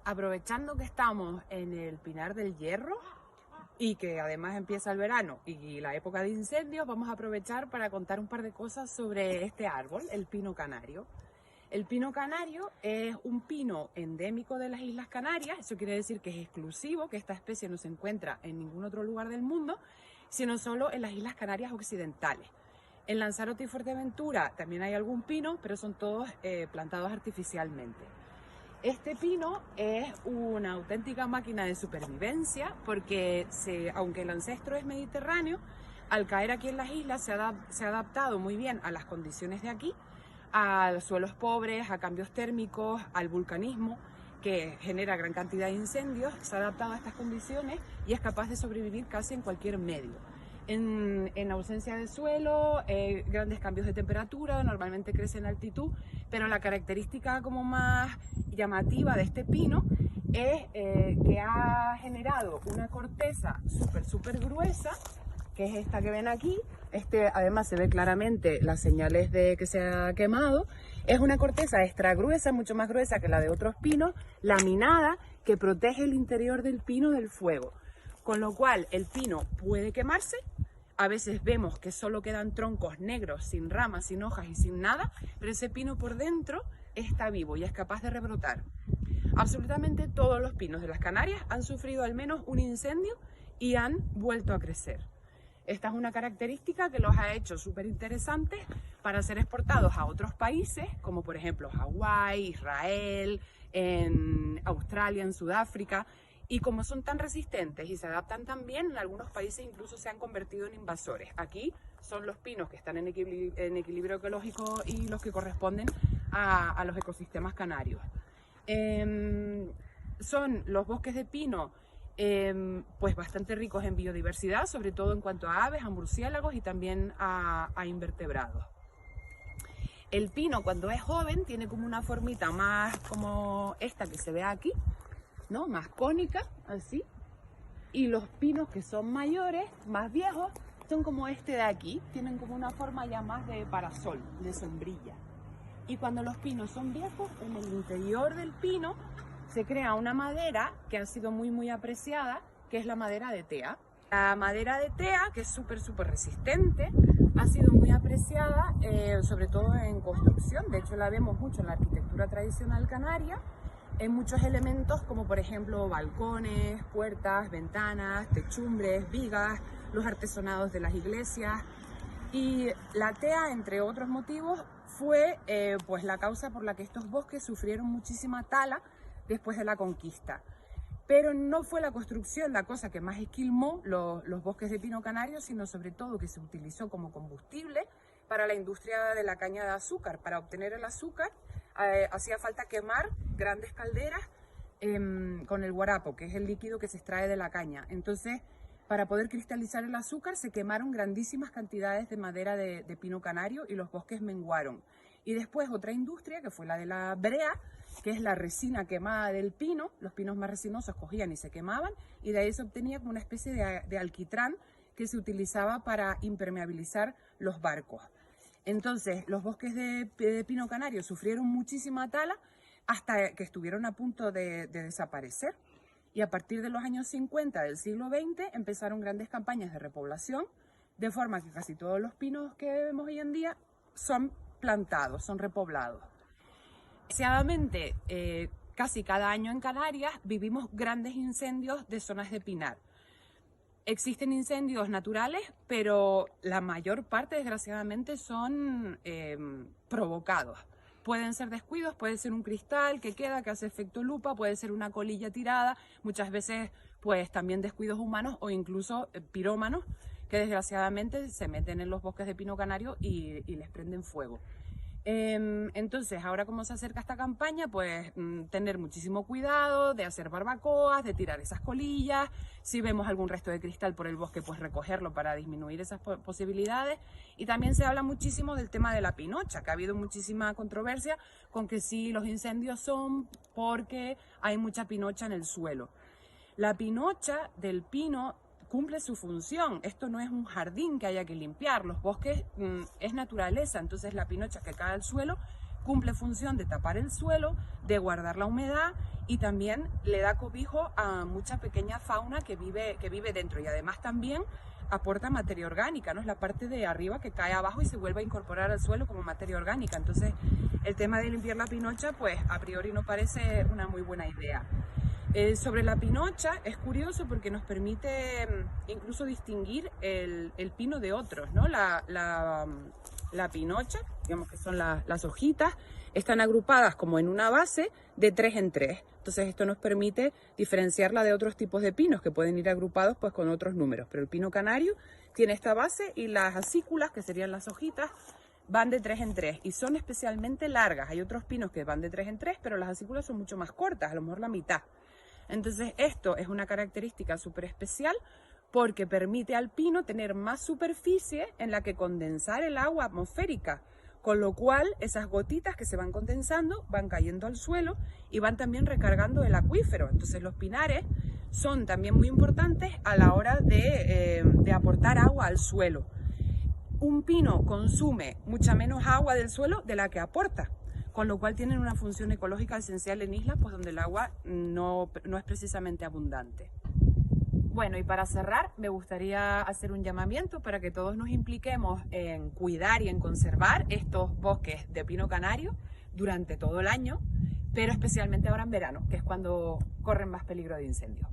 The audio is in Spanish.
Aprovechando que estamos en el Pinar del Hierro y que además empieza el verano y la época de incendios, vamos a aprovechar para contar un par de cosas sobre este árbol, el pino canario. El pino canario es un pino endémico de las Islas Canarias. Eso quiere decir que es exclusivo, que esta especie no se encuentra en ningún otro lugar del mundo, sino solo en las Islas Canarias occidentales. En Lanzarote y Fuerteventura también hay algún pino, pero son todos plantados artificialmente. Este pino es una auténtica máquina de supervivencia porque aunque el ancestro es mediterráneo, al caer aquí en las islas se ha adaptado muy bien a las condiciones de aquí, a los suelos pobres, a cambios térmicos, al vulcanismo que genera gran cantidad de incendios. Se ha adaptado a estas condiciones y es capaz de sobrevivir casi en cualquier medio. En ausencia de suelo, grandes cambios de temperatura, normalmente crece en altitud, pero la característica como más llamativa de este pino es que ha generado una corteza súper gruesa, que es esta que ven aquí. Además se ve claramente las señales de que se ha quemado. Es una corteza extra gruesa, mucho más gruesa que la de otros pinos, laminada, que protege el interior del pino del fuego. Con lo cual el pino puede quemarse. A veces vemos que solo quedan troncos negros, sin ramas, sin hojas y sin nada, pero ese pino por dentro está vivo y es capaz de rebrotar. Absolutamente todos los pinos de las Canarias han sufrido al menos un incendio y han vuelto a crecer. Esta es una característica que los ha hecho súper interesantes para ser exportados a otros países, como por ejemplo Hawái, Israel, en Australia, en Sudáfrica. Y como son tan resistentes y se adaptan tan bien, en algunos países incluso se han convertido en invasores. Aquí son los pinos que están en equilibrio ecológico y los que corresponden a los ecosistemas canarios. Son los bosques de pino pues bastante ricos en biodiversidad, sobre todo en cuanto a aves, a murciélagos y también a invertebrados. El pino cuando es joven tiene como una formita más como esta que se ve aquí, ¿no? Más cónica, así. Y los pinos que son mayores, más viejos, son como este de aquí, tienen como una forma ya más de parasol, de sombrilla. Y cuando los pinos son viejos, en el interior del pino se crea una madera que ha sido muy apreciada, que es la madera de tea. La madera de tea, que es súper resistente, ha sido muy apreciada, sobre todo en construcción. De hecho, la vemos mucho en la arquitectura tradicional canaria, en muchos elementos como por ejemplo balcones, puertas, ventanas, techumbres, vigas, los artesonados de las iglesias. Y la tea, entre otros motivos, fue pues la causa por la que estos bosques sufrieron muchísima tala después de la conquista. Pero no fue la construcción la cosa que más esquilmó los bosques de pino canario, sino sobre todo que se utilizó como combustible para la industria de la caña de azúcar. Para obtener el azúcar hacía falta quemar grandes calderas con el guarapo, que es el líquido que se extrae de la caña. Entonces, para poder cristalizar el azúcar se quemaron grandísimas cantidades de madera de pino canario y los bosques menguaron. Y después otra industria, que fue la de la brea, que es la resina quemada del pino. Los pinos más resinosos cogían y se quemaban, y de ahí se obtenía como una especie de alquitrán que se utilizaba para impermeabilizar los barcos. Entonces, los bosques de pino canario sufrieron muchísima tala hasta que estuvieron a punto de desaparecer. Y a partir de los años 50 del siglo XX empezaron grandes campañas de repoblación, de forma que casi todos los pinos que vemos hoy en día son plantados, son repoblados. Desgraciadamente, casi cada año en Canarias vivimos grandes incendios de zonas de pinar. Existen incendios naturales, pero la mayor parte, desgraciadamente, son provocados. Pueden ser descuidos, puede ser un cristal que queda, que hace efecto lupa, puede ser una colilla tirada, muchas veces pues también descuidos humanos o incluso pirómanos que desgraciadamente se meten en los bosques de pino canario y les prenden fuego. Entonces, ahora como se acerca esta campaña, pues tener muchísimo cuidado de hacer barbacoas, de tirar esas colillas. Si vemos algún resto de cristal por el bosque, pues recogerlo para disminuir esas posibilidades. Y también se habla muchísimo del tema de la pinocha, que ha habido muchísima controversia con que sí, los incendios son porque hay mucha pinocha en el suelo. La pinocha del pino cumple su función. Esto no es un jardín que haya que limpiar. Los bosques es naturaleza, entonces la pinocha que cae al suelo cumple función de tapar el suelo, de guardar la humedad y también le da cobijo a mucha pequeña fauna que vive dentro, y además también aporta materia orgánica, ¿no? Es la parte de arriba que cae abajo y se vuelve a incorporar al suelo como materia orgánica. Entonces, el tema de limpiar la pinocha, pues a priori no parece una muy buena idea. Sobre la pinocha es curioso porque nos permite incluso distinguir el pino de otros, ¿no? La pinocha, digamos que son las hojitas, están agrupadas como en una base de 3 en 3. Entonces esto nos permite diferenciarla de otros tipos de pinos que pueden ir agrupados pues con otros números. Pero el pino canario tiene esta base y las acículas, que serían las hojitas, van de 3 en 3 y son especialmente largas. Hay otros pinos que van de 3 en 3, pero las acículas son mucho más cortas, a lo mejor la mitad. Entonces esto es una característica súper especial porque permite al pino tener más superficie en la que condensar el agua atmosférica, con lo cual esas gotitas que se van condensando van cayendo al suelo y van también recargando el acuífero. Entonces los pinares son también muy importantes a la hora de aportar agua al suelo. Un pino consume mucha menos agua del suelo de la que aporta, con lo cual tienen una función ecológica esencial en islas pues, donde el agua no es precisamente abundante. Bueno, y para cerrar, me gustaría hacer un llamamiento para que todos nos impliquemos en cuidar y en conservar estos bosques de pino canario durante todo el año, pero especialmente ahora en verano, que es cuando corren más peligro de incendio.